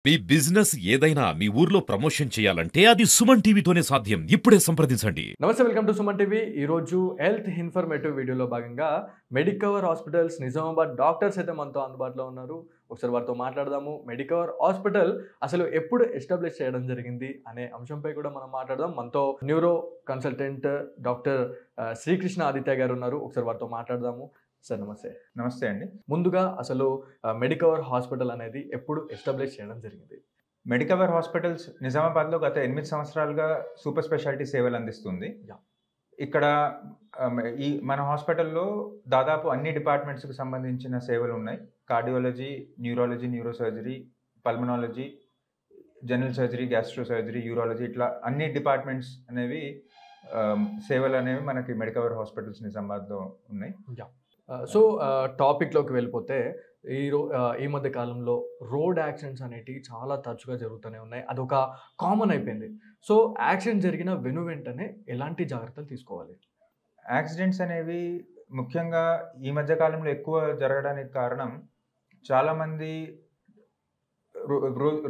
మీ business ఏదైనా మీ ఊర్లో promotion చేయాలంటే అది సుమన్ టీవీతోనే సాధ్యం. ఇప్పుడే సంప్రదించండి. నమస్తే, వెల్కమ్ టు సుమన్ టీవీ. ఈరోజు హెల్త్ ఇన్ఫర్మేటివ్ వీడియోలో భాగంగా మెడికవర్ హాస్పిటల్స్ నిజామాబాద్ డాక్టర్స్ అయితే మనతో అందుబాటులో ఉన్నారు. ఒకసారి వారితో మాట్లాడదాము. మెడికవర్ హాస్పిటల్ అసలు ఎప్పుడు ఎస్టాబ్లిష్ చేయడం జరిగింది అనే అంశంపై కూడా మనం మాట్లాడదాం. మనతో neuro consultant doctor Srikrishna Aditya garu ఉన్నారు. ఒకసారి వారితో మాట్లాడదాము. సార్ నమస్తే. నమస్తే అండి. ముందుగా అసలు మెడికవర్ హాస్పిటల్ అనేది ఎప్పుడు ఎస్టాబ్లిష్ చేయడం జరిగింది? మెడికవర్ హాస్పిటల్స్ నిజామాబాద్లో గత 8 సంవత్సరాలుగా సూపర్ స్పెషాలిటీ సేవలు అందిస్తుంది. Yeah. ఇక్కడ మన హాస్పిటల్లో దాదాపు అన్ని డిపార్ట్మెంట్స్కి సంబంధించిన సేవలు ఉన్నాయి. Cardiology, neurology, neuro surgery, pulmonology, general surgery, gastro surgery, urology, ఇట్లా అన్ని డిపార్ట్మెంట్స్ అనేవి సేవలు అనేవి మనకి మెడికవర్ హాస్పిటల్స్ నిజామాబాద్లో ఉన్నాయి. సో టాపిక్లోకి వెళ్ళిపోతే ఈ మధ్య కాలంలో రోడ్ యాక్సిడెంట్స్ అనేటివి చాలా తరచుగా జరుగుతూనే ఉన్నాయి. అదొక కామన్ అయిపోయింది. సో యాక్సిడెంట్ జరిగిన వెంటనే ఎలాంటి జాగ్రత్తలు తీసుకోవాలి? యాక్సిడెంట్స్ అనేవి ముఖ్యంగా ఈ మధ్య కాలంలో ఎక్కువ జరగడానికి కారణం చాలామంది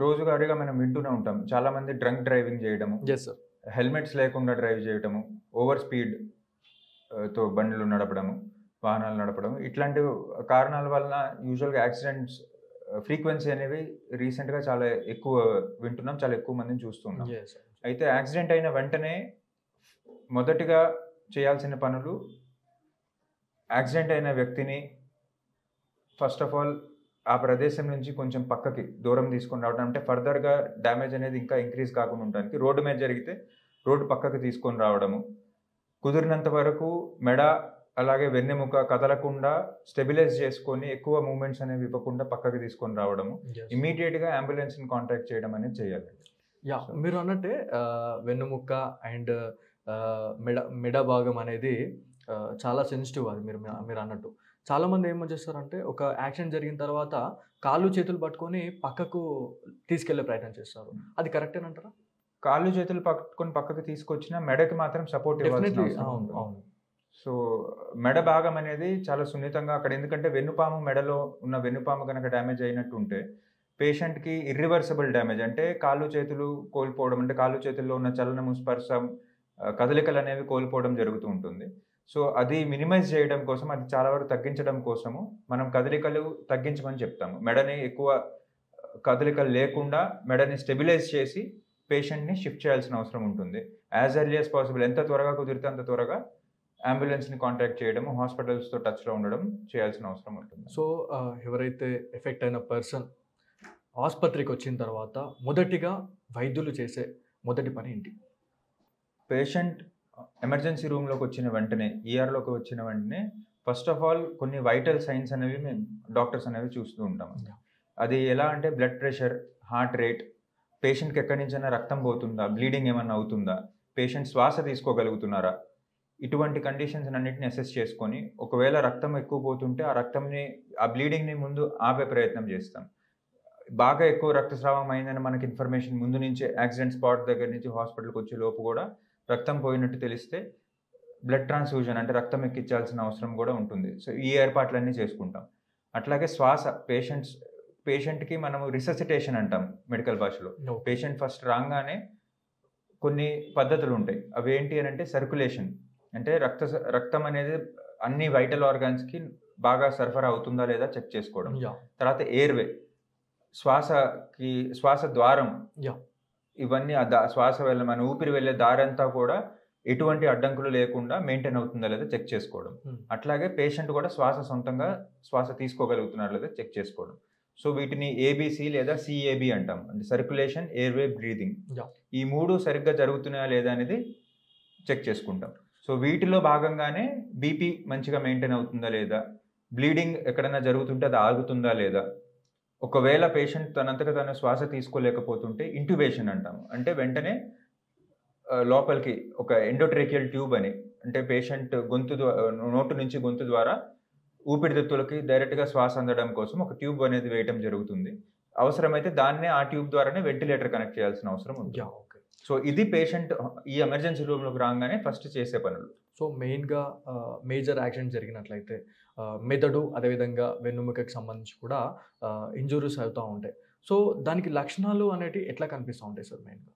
రోజువారీగా మనం వింటూనే ఉంటాం. చాలామంది డ్రంక్ డ్రైవింగ్ చేయడము, హెల్మెట్స్ లేకుండా డ్రైవ్ చేయడము, ఓవర్ స్పీడ్ తో బండ్లు నడపడము, వాహనాలు నడపడం, ఇట్లాంటి కారణాల వలన యూజువల్గా యాక్సిడెంట్స్ ఫ్రీక్వెన్సీ అనేవి రీసెంట్గా చాలా ఎక్కువ వింటున్నాం, చాలా ఎక్కువ మందిని చూస్తున్నాం. అయితే యాక్సిడెంట్ అయిన వెంటనే మొదటిగా చేయాల్సిన పనులు, యాక్సిడెంట్ అయిన వ్యక్తిని ఫస్ట్ ఆఫ్ ఆల్ ఆ ప్రదేశం నుంచి కొంచెం పక్కకి దూరం తీసుకొని రావడం, అంటే ఫర్దర్గా డ్యామేజ్ అనేది ఇంకా ఇంక్రీజ్ కాకుండా ఉండడానికి రోడ్డు మీద జరిగితే రోడ్డు పక్కకి తీసుకొని రావడము, కుదిరినంత వరకు మెడ అలాగే వెన్నెముక కదలకుండా స్టెబిలైజ్ చేసుకొని ఎక్కువ మూమెంట్స్ అనేవి ఇవ్వకుండా పక్కకి తీసుకొని రావడము, ఇమీడియట్గా అంబులెన్స్ని కాంటాక్ట్ చేయడం అనేది చేయాలి. మీరు అన్నట్టే వెన్నెముక అండ్ మెడ భాగం అనేది చాలా సెన్సిటివ్. అది మీరు అన్నట్టు చాలామంది ఏమో చేస్తారంటే ఒక యాక్సిడెంట్ జరిగిన తర్వాత కాళ్ళు చేతులు పట్టుకొని పక్కకు తీసుకెళ్లే ప్రయత్నం చేస్తారు. అది కరెక్టేనంటారా? కాళ్ళు చేతులు పట్టుకొని పక్కకు తీసుకొచ్చిన మెడకి మాత్రం సపోర్ట్ ఇవ్వాలి. సో మెడ భాగం అనేది చాలా సున్నితంగా అక్కడ, ఎందుకంటే వెన్నుపాము, మెడలో ఉన్న వెన్నుపాము కనుక డ్యామేజ్ అయినట్టు ఉంటే పేషెంట్కి ఇర్రివర్సిబుల్ డ్యామేజ్, అంటే కాళ్ళు చేతులు కోల్పోవడం, అంటే కాళ్ళు చేతుల్లో ఉన్న చలనము, స్పర్శం, కదలికలు అనేవి కోల్పోవడం జరుగుతూ ఉంటుంది. సో అది మినిమైజ్ చేయడం కోసం, అది చాలా వరకు తగ్గించడం కోసము మనం కదలికలు తగ్గించమని చెప్తాము. మెడని ఎక్కువ కదలికలు లేకుండా మెడని స్టెబిలైజ్ చేసి పేషెంట్ని షిఫ్ట్ చేయాల్సిన అవసరం ఉంటుంది. యాజ్ ఎర్లీ యాజ్ పాసిబుల్, ఎంత త్వరగా కుదిరితే అంత త్వరగా అంబులెన్స్ని కాంటాక్ట్ చేయడము, హాస్పిటల్స్తో టచ్లో ఉండడం చేయాల్సిన అవసరం ఉంటుంది. సో ఎవరైతే ఎఫెక్ట్ అయిన పర్సన్ ఆసుపత్రికి వచ్చిన తర్వాత మొదటిగా వైద్యులు చేసే మొదటి పని ఏంటి? పేషెంట్ ఎమర్జెన్సీ రూమ్లోకి వచ్చిన వెంటనే, ఈఆర్లోకి వచ్చిన వెంటనే ఫస్ట్ ఆఫ్ ఆల్ కొన్ని వైటల్ సైన్స్ అనేవి మేము డాక్టర్స్ అనేవి చూస్తూ ఉంటాం. అది ఎలా అంటే బ్లడ్ ప్రెషర్, హార్ట్ రేట్, పేషెంట్కి ఎక్కడి నుంచైనా రక్తం పోతుందా, బ్లీడింగ్ ఏమన్నా అవుతుందా, పేషెంట్ శ్వాస తీసుకోగలుగుతున్నారా, ఇటువంటి కండిషన్స్ అన్నింటిని అసెస్ చేసుకొని ఒకవేళ రక్తం ఎక్కువ పోతుంటే ఆ బ్లీడింగ్ని ముందు ఆపే ప్రయత్నం చేస్తాం. బాగా ఎక్కువ రక్తస్రావం అయిందని మనకి ఇన్ఫర్మేషన్ ముందు నుంచే యాక్సిడెంట్ స్పాట్ దగ్గర నుంచి హాస్పిటల్కి వచ్చే లోపు కూడా రక్తం పోయినట్టు తెలిస్తే బ్లడ్ ట్రాన్స్ఫ్యూజన్, అంటే రక్తం ఎక్కించాల్సిన అవసరం కూడా ఉంటుంది. సో ఈ ఏర్పాట్లన్నీ చేసుకుంటాం. అట్లాగే శ్వాస, పేషెంట్కి మనము రిససిటేషన్ అంటాం మెడికల్ భాషలో. పేషెంట్ ఫస్ట్ రాగానే కొన్ని పద్ధతులు ఉంటాయి. అవి ఏంటి అని అంటే సర్క్యులేషన్, అంటే రక్తం అనేది అన్ని వైటల్ ఆర్గాన్స్కి బాగా సరఫరా అవుతుందా లేదా చెక్ చేసుకోవడం. తర్వాత ఎయిర్వే, శ్వాస ద్వారం, ఇవన్నీ శ్వాస వెళ్ళే మన ఊపిరి వెళ్ళే దారంతా కూడా ఎటువంటి అడ్డంకులు లేకుండా మెయింటైన్ అవుతుందా లేదా చెక్ చేసుకోవడం. అట్లాగే పేషెంట్ కూడా సొంతంగా శ్వాస తీసుకోగలుగుతున్నారా లేదా చెక్ చేసుకోవడం. సో వీటిని ఏబిసి లేదా సిఏబి అంటాం, అంటే సర్క్యులేషన్, ఎయిర్వే, బ్రీదింగ్. ఈ మూడు సరిగ్గా జరుగుతున్నాయా లేదా అనేది చెక్ చేసుకుంటాం. సో వీటిలో భాగంగానే బీపీ మంచిగా మెయింటైన్ అవుతుందా లేదా, బ్లీడింగ్ ఎక్కడైనా జరుగుతుంటే అది ఆగుతుందా లేదా, ఒకవేళ పేషెంట్ తనంతగా తన శ్వాస తీసుకోలేకపోతుంటే ఇంట్యూబేషన్ అంటాము, అంటే వెంటనే లోపలికి ఒక ఎండోట్రేకియల్ ట్యూబ్ అని, అంటే పేషెంట్ నోటు నుంచి గొంతు ద్వారా ఊపిరితిత్తులకి డైరెక్ట్గా శ్వాస అందడం కోసం ఒక ట్యూబ్ అనేది వేయటం జరుగుతుంది. అవసరమైతే ఆ ట్యూబ్ ద్వారానే వెంటిలేటర్ కనెక్ట్ చేయాల్సిన అవసరం ఉంది. సో ఇది పేషెంట్ ఈ ఎమర్జెన్సీ రూమ్లోకి రాగానే ఫస్ట్ చేసే పనులు. సో మెయిన్గా మేజర్ యాక్సిడెంట్ జరిగినట్లయితే మెదడు, అదేవిధంగా వెన్నుముకకి సంబంధించి కూడా ఇంజురీస్ అవుతూ ఉంటాయి. సో దానికి లక్షణాలు అనేటివి ఎట్లా కనిపిస్తూ ఉంటాయి సార్ మెయిన్గా?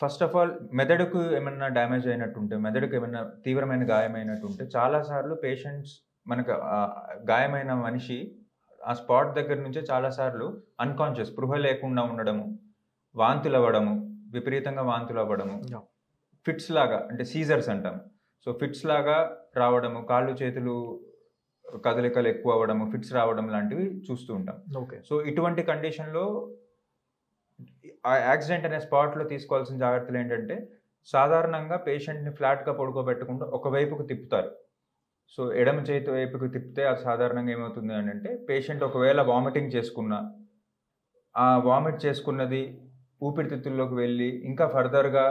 ఫస్ట్ ఆఫ్ ఆల్ మెదడుకు ఏమైనా డ్యామేజ్ అయినట్టుంటే, మెదడుకు ఏమైనా తీవ్రమైన గాయమైనట్టుంటే చాలాసార్లు పేషెంట్స్ మనకు గాయమైన మనిషి ఆ స్పాట్ దగ్గర నుంచే చాలాసార్లు అన్కాన్షియస్, స్పృహ లేకుండా ఉండడము, వాంతులు అవ్వడము, విపరీతంగా వాంతులు అవ్వడము, ఫిట్స్ లాగా అంటే సీజర్స్ అంటాం. సో ఫిట్స్ లాగా రావడము, కాళ్ళు చేతులు కదలికలు ఎక్కువ అవ్వడము, ఫిట్స్ రావడం లాంటివి చూస్తూ ఉంటాం. ఓకే. సో ఇటువంటి కండిషన్లో ఆ యాక్సిడెంట్ అనే స్పాట్లో తీసుకోవాల్సిన జాగ్రత్తలు ఏంటంటే, సాధారణంగా పేషెంట్ని ఫ్లాట్గా పడుకోబెట్టకుండా ఒకవైపుకు తిప్పుతారు. సో ఎడమ చేతి వైపుకు తిప్పితే అది సాధారణంగా ఏమవుతుంది అని అంటే, పేషెంట్ ఒకవేళ వామిటింగ్ చేసుకున్నా, ఆ వామిట్ చేసుకున్నది ఊపిరితిత్తుల్లోకి వెళ్ళి ఇంకా ఫర్దర్గా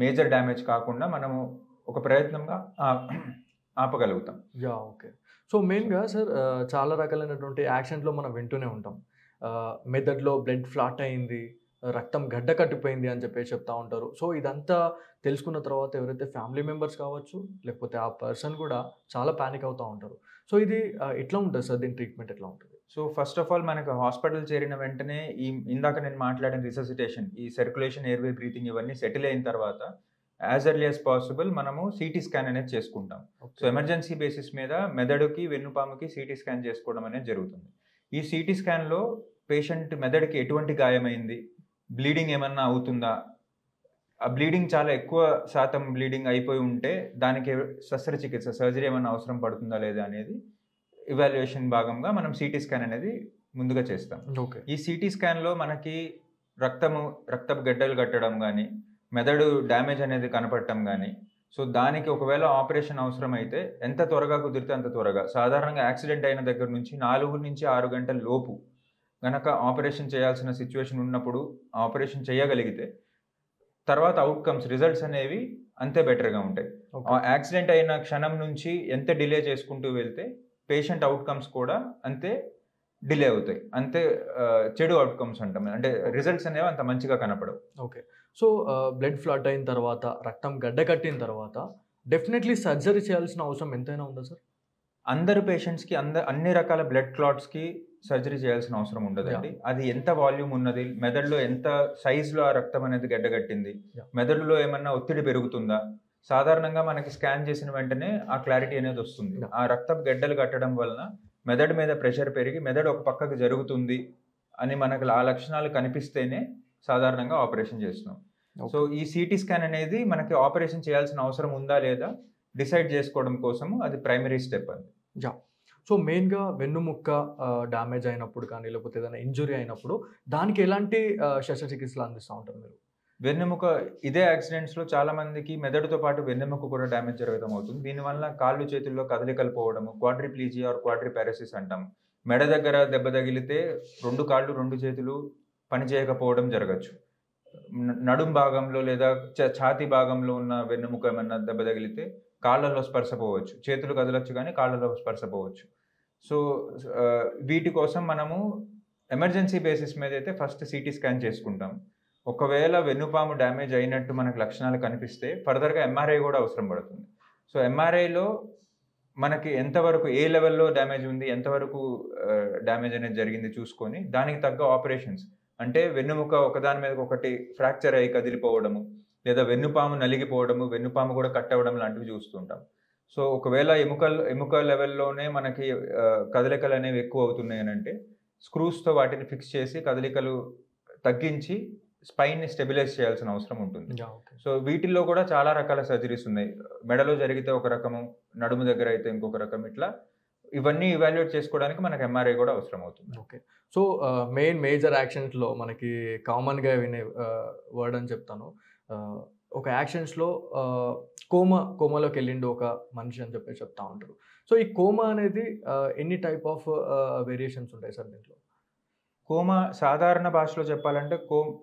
మేజర్ డ్యామేజ్ కాకుండా మనము ఒక ప్రయత్నంగా ఆపగలుగుతాం. ఓకే. సో మెయిన్గా సార్ చాలా రకాలైనటువంటి యాక్సిడెంట్లో మనం వింటూనే ఉంటాం. మెదడులో బ్లడ్ ఫ్లాట్ అయింది, రక్తం గడ్డ కట్టిపోయింది అని చెప్పేసి చెప్తా ఉంటారు. సో ఇదంతా తెలుసుకున్న తర్వాత ఎవరైతే ఫ్యామిలీ మెంబర్స్ కావచ్చు, లేకపోతే ఆ పర్సన్ కూడా చాలా ప్యానిక్ అవుతూ ఉంటారు. సో ఇది ఎట్లా ఉంటుంది సార్? దీని ట్రీట్మెంట్ ఎట్లా ఉంటుంది? సో ఫస్ట్ ఆఫ్ ఆల్ మనకు హాస్పిటల్ చేరిన వెంటనే ఇందాక నేను మాట్లాడిన రిససిటేషన్, ఈ సర్క్యులేషన్, ఎయిర్వే, బ్రీతింగ్ ఇవన్నీ సెటిల్ అయిన తర్వాత యాజ్ ఎర్లీ యాజ్ పాసిబుల్ మనము సిటీ స్కాన్ అనేది చేసుకుంటాం. సో ఎమర్జెన్సీ బేసిస్ మీద మెదడుకి, వెన్నుపాముకి సిటీ స్కాన్ చేసుకోవడం అనేది జరుగుతుంది. ఈ సిటీ స్కాన్లో పేషెంట్ మెదడుకి ఎటువంటి గాయమైంది, బ్లీడింగ్ ఏమన్నా అవుతుందా, ఆ బ్లీడింగ్ చాలా ఎక్కువ శాతం బ్లీడింగ్ అయిపోయి ఉంటే దానికి శస్త్రచికిత్స, సర్జరీ ఏమన్నా అవసరం పడుతుందా లేదా అనేది ఇవాల్యుయేషన్ భాగంగా మనం సిటీ స్కాన్ అనేది ముందుగా చేస్తాం. ఓకే. ఈ సిటీ స్కాన్లో మనకి రక్తపు గడ్డలు కట్టడం కానీ, మెదడు డ్యామేజ్ అనేది కనపడటం కానీ, సో దానికి ఒకవేళ ఆపరేషన్ అవసరం అయితే ఎంత త్వరగా కుదిరితే అంత త్వరగా, సాధారణంగా యాక్సిడెంట్ అయిన దగ్గర నుంచి 4 నుంచి 6 గంటల లోపు గనక ఆపరేషన్ చేయాల్సిన సిచ్యువేషన్ ఉన్నప్పుడు ఆపరేషన్ చేయగలిగితే తర్వాత అవుట్కమ్స్, రిజల్ట్స్ అనేవి అంతే బెటర్గా ఉంటాయి. యాక్సిడెంట్ అయిన క్షణం నుంచి ఎంత డిలే చేసుకుంటూ వెళ్తే పేషెంట్ అవుట్కమ్స్ కూడా అంతే డిలే అవుతాయి, అంతే చెడు అవుట్కమ్స్ అంటాం, అంటే రిజల్ట్స్ అనేవి అంత మంచిగా కనపడవు. ఓకే. సో బ్లడ్ ఫ్లాట్ అయిన తర్వాత, రక్తం గడ్డ కట్టిన తర్వాత డెఫినెట్లీ సర్జరీ చేయాల్సిన అవసరం ఎంతైనా ఉందా సార్? అందరు పేషెంట్స్కి అన్ని రకాల బ్లడ్ క్లాట్స్కి సర్జరీ చేయాల్సిన అవసరం ఉండదండి. అది ఎంత వాల్యూమ్ ఉన్నది, మెదడులో ఎంత సైజులో ఆ రక్తం అనేది గడ్డగట్టింది, మెదడులో ఏమన్నా ఒత్తిడి పెరుగుతుందా, సాధారణంగా మనకి స్కాన్ చేసిన వెంటనే ఆ క్లారిటీ అనేది వస్తుంది. ఆ రక్తపు గడ్డలు కట్టడం వలన మెదడు మీద ప్రెషర్ పెరిగి మెదడు ఒక పక్కకు జరుగుతుంది అని మనకు ఆ లక్షణాలు కనిపిస్తేనే సాధారణంగా ఆపరేషన్ చేస్తున్నాం. సో ఈ సిటీ స్కాన్ అనేది మనకి ఆపరేషన్ చేయాల్సిన అవసరం ఉందా లేదా డిసైడ్ చేసుకోవడం కోసము అది ప్రైమరీ స్టెప్ అండి. సో మెయిన్గా వెన్నుముక్క డ్యామేజ్ అయినప్పుడు కానీ, లేకపోతే ఏదైనా ఇంజురీ అయినప్పుడు దానికి ఎలాంటి శస్త్రచికిత్సలు అందిస్తూ ఉంటారు మీరు? వెన్నెముక, ఇదే యాక్సిడెంట్స్లో చాలా మందికి మెదడుతో పాటు వెన్నెముక కూడా డ్యామేజ్ జరగడం అవుతుంది. దీనివల్ల కాళ్ళు చేతుల్లో కదలికలు పోవడము, క్వాడ్రిప్లీజియా ఆర్ క్వాడ్రిపారసిస్ అంటాం. మెడ దగ్గర దెబ్బ తగిలితే 2 కాళ్ళు 2 చేతులు పనిచేయకపోవడం జరగచ్చు. నడుం భాగంలో లేదా ఛాతీ భాగంలో ఉన్న వెన్నెముక ఏమన్నా దెబ్బ తగిలితే కాళ్ళలో స్పర్శ పోవచ్చు, చేతులు కదలొచ్చు కానీ కాళ్ళలో స్పర్శ పోవచ్చు. సో వీటి కోసం మనము ఎమర్జెన్సీ బేసిస్ మీద అయితే ఫస్ట్ సిటీ స్కాన్ చేసుకుంటాం. ఒకవేళ వెన్నుపాము డ్యామేజ్ అయినట్టు మనకు లక్షణాలు కనిపిస్తే ఫర్దర్గా ఎంఆర్ఐ కూడా అవసరం పడుతుంది. సో ఎంఆర్ఐలో మనకి ఎంతవరకు ఏ లెవెల్లో డ్యామేజ్ ఉంది, ఎంతవరకు డ్యామేజ్ అనేది జరిగింది చూసుకొని దానికి తగ్గ ఆపరేషన్స్, అంటే వెన్నుముక ఒకదాని మీద ఒకటి ఫ్రాక్చర్ అయ్యి కదిలిపోవడము, లేదా వెన్నుపాము నలిగిపోవడము, వెన్నుపాము కూడా కట్ అవ్వడం లాంటివి చూస్తుంటాం. సో ఒకవేళ ఎముక లెవెల్లోనే మనకి కదలికలు అనేవి ఎక్కువ అవుతున్నాయి అని అంటే స్క్రూస్తో వాటిని ఫిక్స్ చేసి కదలికలు తగ్గించి స్పైన్ని స్టెబిలైజ్ చేయాల్సిన అవసరం ఉంటుంది. సో వీటిల్లో కూడా చాలా రకాల సర్జరీస్ ఉన్నాయి. మెడలో జరిగితే ఒక రకము, నడుము దగ్గర అయితే ఇంకొక రకం, ఇట్లా ఇవన్నీ ఇవాల్యుయేట్ చేసుకోవడానికి మనకు ఎంఆర్ఐ కూడా అవసరం అవుతుంది. ఓకే. సో మేజర్ యాక్సిడెంట్స్లో మనకి కామన్గా వినే వర్డ్ అని చెప్తాను, ఒక యాక్సిడెంట్స్లో కోమాలోకి వెళ్ళిండు ఒక మనిషి అని చెప్పి చెప్తా ఉంటారు. సో ఈ కోమా అనేది ఎన్ని టైప్ ఆఫ్ వేరియేషన్స్ ఉంటాయి సార్ దీంట్లో? కోమా సాధారణ భాషలో చెప్పాలంటే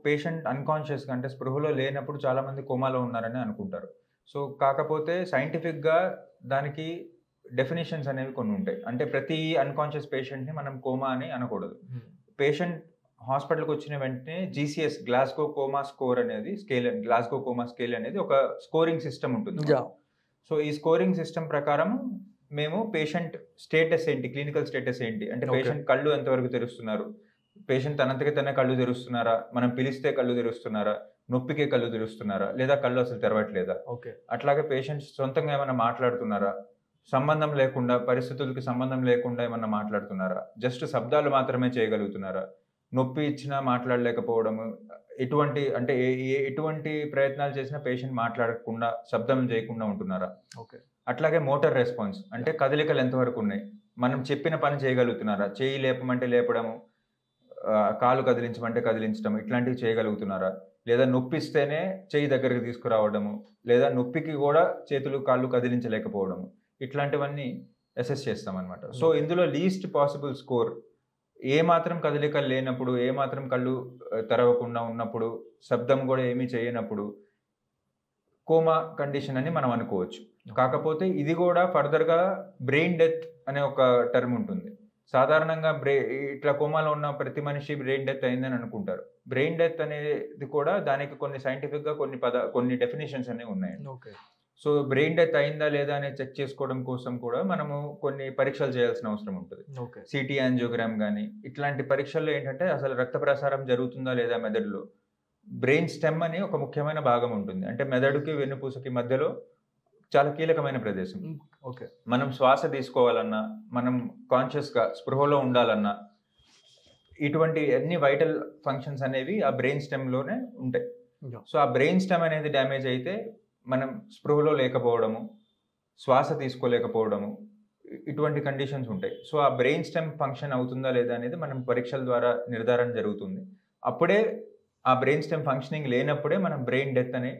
పేషెంట్ అన్కాన్షియస్గా అంటే స్పృహలో లేనప్పుడు చాలామంది కోమాలో ఉన్నారని అనుకుంటారు. సో కాకపోతే సైంటిఫిక్గా దానికి డెఫినేషన్స్ అనేవి కొన్ని ఉంటాయి. అంటే ప్రతి అన్కాన్షియస్ పేషెంట్ని మనం కోమా అని అనకూడదు. పేషెంట్ హాస్పిటల్కి వచ్చిన వెంటనే GCS, గ్లాస్గో కోమా స్కోర్ అనేది స్కేల్, గ్లాస్గో కోమా స్కేల్ అనేది ఒక స్కోరింగ్ సిస్టమ్ ఉంటుంది. సో ఈ స్కోరింగ్ సిస్టమ్ ప్రకారం మేము పేషెంట్ స్టేటస్ ఏంటి, క్లినికల్ స్టేటస్ ఏంటి, అంటే పేషెంట్ కళ్ళు ఎంతవరకు తెరుస్తున్నారు, పేషెంట్ తనంతకి తనే కళ్ళు తెరుస్తున్నారా, మనం పిలిస్తే కళ్ళు తెరుస్తున్నారా, నొప్పికే కళ్ళు తెరుస్తున్నారా, లేదా కళ్ళు అసలు తెరవట్లేదా, ఓకే. అట్లాగే పేషెంట్స్ సొంతంగా ఏమైనా మాట్లాడుతున్నారా, సంబంధం లేకుండా పరిస్థితులకి సంబంధం లేకుండా ఏమన్నా మాట్లాడుతున్నారా, జస్ట్ శబ్దాలు మాత్రమే చేయగలుగుతున్నారా, నొప్పి ఇచ్చినా మాట్లాడలేకపోవడము, ఎటువంటి ప్రయత్నాలు చేసినా పేషెంట్ మాట్లాడకుండా శబ్దం చేయకుండా ఉంటున్నారా, ఓకే. అట్లాగే మోటార్ రెస్పాన్స్ అంటే కదలికలు ఎంతవరకు ఉన్నాయి, మనం చెప్పిన పని చేయగలుగుతున్నారా, చేయి లేపమంటే లేపడము, కాలు కదిలించమంటే కదిలించడం, ఇట్లాంటివి చేయగలుగుతున్నారా, లేదా నొప్పిస్తేనే చేయి దగ్గరికి తీసుకురావడము, లేదా నొప్పికి కూడా చేతులు కాళ్ళు కదిలించలేకపోవడము, ఇట్లాంటివన్నీ అసెస్ చేస్తామన్నమాట. సో ఇందులో లీస్ట్ పాసిబుల్ స్కోర్ ఏ మాత్రం కదలికలు లేనప్పుడు, ఏ మాత్రం కళ్ళు తెరవకుండా ఉన్నప్పుడు, శబ్దం కూడా ఏమీ చేయనప్పుడు కోమా కండిషన్ అని మనం అనుకోవచ్చు. కాకపోతే ఇది కూడా ఫర్దర్గా బ్రెయిన్ డెత్ అనే ఒక టర్మ్ ఉంటుంది. సాధారణంగా ఇట్లా కోమాలో ఉన్న ప్రతి మనిషి బ్రెయిన్ డెత్ అయిందని అనుకుంటారు. బ్రెయిన్ డెత్ అనేది కూడా దానికి కొన్ని సైంటిఫిక్గా కొన్ని డెఫినేషన్స్ అనేవి ఉన్నాయండి. సో బ్రెయిన్ డెత్ అయిందా లేదా అనేది చెక్ చేసుకోవడం కోసం కూడా మనము కొన్ని పరీక్షలు చేయాల్సిన అవసరం ఉంటుంది. సిటీ యాంజియోగ్రామ్ కానీ ఇట్లాంటి పరీక్షల్లో ఏంటంటే అసలు రక్త ప్రసారం జరుగుతుందా లేదా మెదడులో, బ్రెయిన్ స్టెమ్ అని ఒక ముఖ్యమైన భాగం ఉంటుంది. అంటే మెదడుకి వెన్నుపూసకి మధ్యలో చాలా కీలకమైన ప్రదేశం. ఓకే. మనం శ్వాస తీసుకోవాలన్నా, మనం కాన్షియస్గా స్పృహలో ఉండాలన్నా, ఇటువంటి అన్ని వైటల్ ఫంక్షన్స్ అనేవి ఆ బ్రెయిన్ స్టెమ్లోనే ఉంటాయి. సో ఆ బ్రెయిన్ స్టెమ్ అనేది డ్యామేజ్ అయితే మనం స్పృహలో లేకపోవడము, శ్వాస తీసుకోలేకపోవడము, ఇటువంటి కండిషన్స్ ఉంటాయి. సో ఆ బ్రెయిన్ స్టెమ్ ఫంక్షన్ అవుతుందా లేదా అనేది మనం పరీక్షల ద్వారా నిర్ధారణ జరుగుతుంది. అప్పుడే ఆ బ్రెయిన్ స్టెమ్ ఫంక్షనింగ్ లేనప్పుడే మనం బ్రెయిన్ డెత్ అనే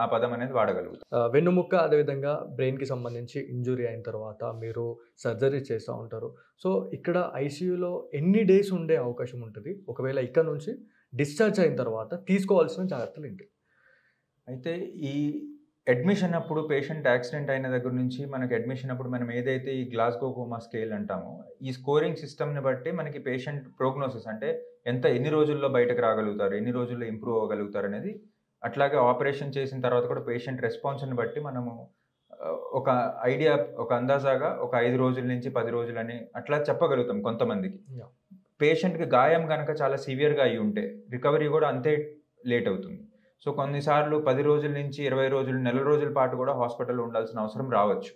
ఆ పదం అనేది వాడగలుగుతాం. వెన్నుముక్క అదేవిధంగా బ్రెయిన్కి సంబంధించి ఇంజురీ అయిన తర్వాత మీరు సర్జరీ చేస్తూ ఉంటారు. సో ఇక్కడ ఐసీయూలో ఎన్ని డేస్ ఉండే అవకాశం ఉంటుంది? ఒకవేళ ఇక్కడ నుంచి డిశ్చార్జ్ అయిన తర్వాత తీసుకోవాల్సిన జాగ్రత్తలు ఏంటి? అయితే ఈ అడ్మిషన్ అప్పుడు పేషెంట్ యాక్సిడెంట్ అయిన దగ్గర నుంచి మనకి అడ్మిషన్ అప్పుడు మనం ఏదైతే ఈ గ్లాస్గో కోమా స్కేల్ అంటామో, ఈ స్కోరింగ్ సిస్టమ్ని బట్టి మనకి పేషెంట్ ప్రోగ్నోసిస్ అంటే ఎన్ని రోజుల్లో బయటకు రాగలుగుతారు, ఎన్ని రోజుల్లో ఇంప్రూవ్ అవ్వగలుగుతారు అనేది, అట్లాగే ఆపరేషన్ చేసిన తర్వాత కూడా పేషెంట్ రెస్పాన్స్ని బట్టి మనము ఒక ఐడియా, ఒక అందాజాగా ఒక 5 రోజుల నుంచి 10 రోజులని అట్లా చెప్పగలుగుతాం కొంతమందికి. పేషెంట్కి గాయం కనుక చాలా సివియర్గా అయి ఉంటే రికవరీ కూడా అంతే లేట్ అవుతుంది. సో కొన్నిసార్లు 10 రోజుల నుంచి 20 రోజులు, నెల రోజుల పాటు కూడా హాస్పిటల్లో ఉండాల్సిన అవసరం రావచ్చు.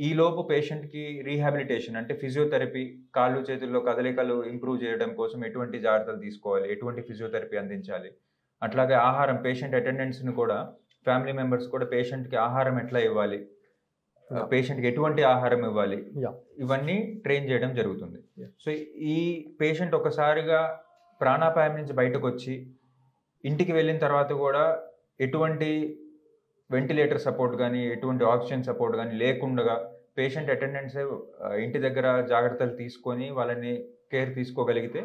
ఈ లోపు పేషెంట్కి రీహాబిలిటేషన్ అంటే ఫిజియోథెరపీ, కాళ్ళు చేతుల్లో కదలికలు ఇంప్రూవ్ చేయడం కోసం ఎటువంటి జాగ్రత్తలు తీసుకోవాలి, ఎటువంటి ఫిజియోథెరపీ అందించాలి, అట్లాగే ఆహారం, పేషెంట్ అటెండెన్స్ని కూడా, ఫ్యామిలీ మెంబర్స్ కూడా పేషెంట్కి ఆహారం ఎట్లా ఇవ్వాలి, పేషెంట్కి ఎటువంటి ఆహారం ఇవ్వాలి, ఇవన్నీ ట్రైన్ చేయడం జరుగుతుంది. సో ఈ పేషెంట్ ఒకసారిగా ప్రాణాపాయం నుంచి బయటకు వచ్చి ఇంటికి వెళ్ళిన తర్వాత కూడా ఎటువంటి వెంటిలేటర్ సపోర్ట్ కానీ, ఎటువంటి ఆక్సిజన్ సపోర్ట్ కానీ లేకుండా పేషెంట్ అటెండెంట్సే ఇంటి దగ్గర జాగ్రత్తలు తీసుకొని వాళ్ళని కేర్ తీసుకోగలిగితే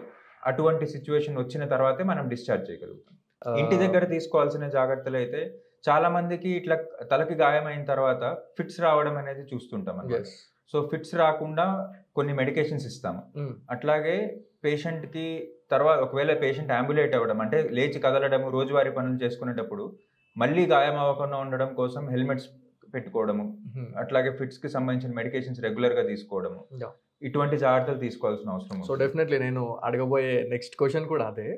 అటువంటి సిచ్యువేషన్ వచ్చిన తర్వాతే మనం డిశ్చార్జ్ చేయగలుగుతాం. ఇంటి దగ్గర తీసుకోవాల్సిన జాగ్రత్తలు అయితే చాలా మందికి ఇట్లా తలకి గాయమైన తర్వాత ఫిట్స్ రావడం అనేది చూస్తుంటాం అన్నమాట. సో ఫిట్స్ రాకుండా కొన్ని మెడికేషన్స్ ఇస్తాము. అట్లాగే పేషెంట్కి తర్వాత ఒకవేళ పేషెంట్ అంబులేట్ అవ్వడం అంటే లేచి కదలడము, రోజువారీ పనులు చేసుకునేటప్పుడు మళ్ళీ గాయం అవ్వకుండా ఉండడం కోసం హెల్మెట్స్ పెట్టుకోవడము, అట్లాగే ఫిట్స్కి సంబంధించిన మెడికేషన్స్ రెగ్యులర్గా తీసుకోవడము, ఇటువంటి జాగ్రత్తలు తీసుకోవాల్సిన అవసరం. సో డెఫినెట్లీ నేను అడగబోయే నెక్స్ట్ క్వశ్చన్ కూడా అదే.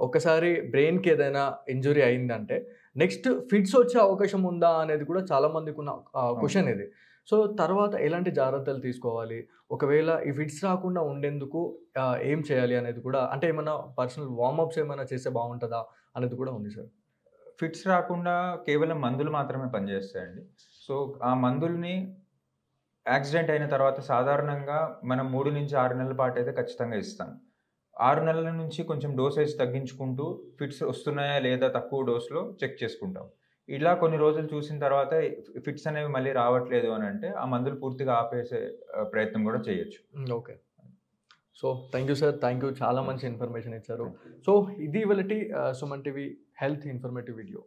ఒకసారి బ్రెయిన్కి ఏదైనా ఇంజురీ అయిందంటే నెక్స్ట్ ఫిట్స్ వచ్చే అవకాశం ఉందా అనేది కూడా చాలా మందికి ఉన్న క్వశ్చన్ ఇది. సో తర్వాత ఎలాంటి జాగ్రత్తలు తీసుకోవాలి, ఒకవేళ ఈ ఫిట్స్ రాకుండా ఉండేందుకు ఏం చేయాలి అనేది కూడా, అంటే ఏమైనా పర్సనల్ వార్మప్స్ ఏమైనా చేస్తే బాగుంటుందా అనేది కూడా ఉంది సార్. ఫిట్స్ రాకుండా కేవలం మందులు మాత్రమే పనిచేస్తాయండి. సో ఆ మందుల్ని యాక్సిడెంట్ అయిన తర్వాత సాధారణంగా మనం 3 నుంచి 6 నెలల పాటు అయితే ఖచ్చితంగా ఇస్తాం. 6 నెలల నుంచి కొంచెం డోసేజ్ తగ్గించుకుంటూ ఫిట్స్ వస్తున్నాయా లేదా తక్కువ డోస్లో చెక్ చేసుకుంటాం. ఇలా కొన్ని రోజులు చూసిన తర్వాత ఫిట్స్ అనేవి మళ్ళీ రావట్లేదు అని అంటే ఆ మందులు పూర్తిగా ఆపేసే ప్రయత్నం కూడా చేయొచ్చు. Okay. So thank you sir, thank you, చాలా మంచి ఇన్ఫర్మేషన్ ఇచ్చారు. సో ఇది ఇవాళటి Suman TV health informative video.